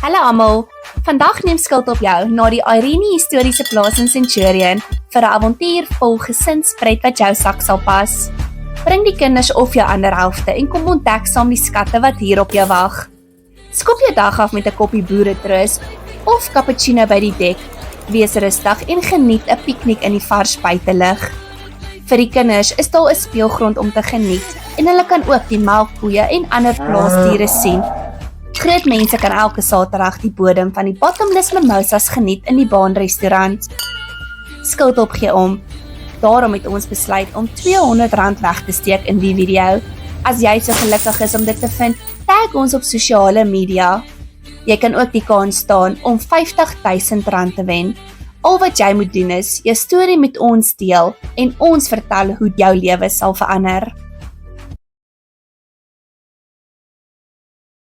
Hallo almal, vandag neem skuld op jou na die Irene historiese plaas in Centurion vir 'n avontuur vol gesinspret wat jou sak sal pas. Bring die kinders of jou ander helfte en kom ontdek saam die skatte wat hier op jou wag. Skop jou dag af met 'n koppie boeretrus of cappuccino by die dek. Wees rustig en geniet 'n piknik in die vars buitelug. Vir die kinders is daar 'n speelgrond om te geniet en hulle kan ook die melkkoeie en ander plaasdiere sien. Groot mense kan elke Saterdag die bodem van die Bottomless Mimosas geniet in die baanrestaurant. Skuld opgee om. Daarom het ons besluit om R200 weg te steek in die video. As jy so gelukkig is om dit te vind, tag ons op sosiale media. Jy kan ook die kans staan om R50,000 te wen. Al wat jy moet doen is jou storie met ons deel en ons vertel hoe jou lewe sal verander.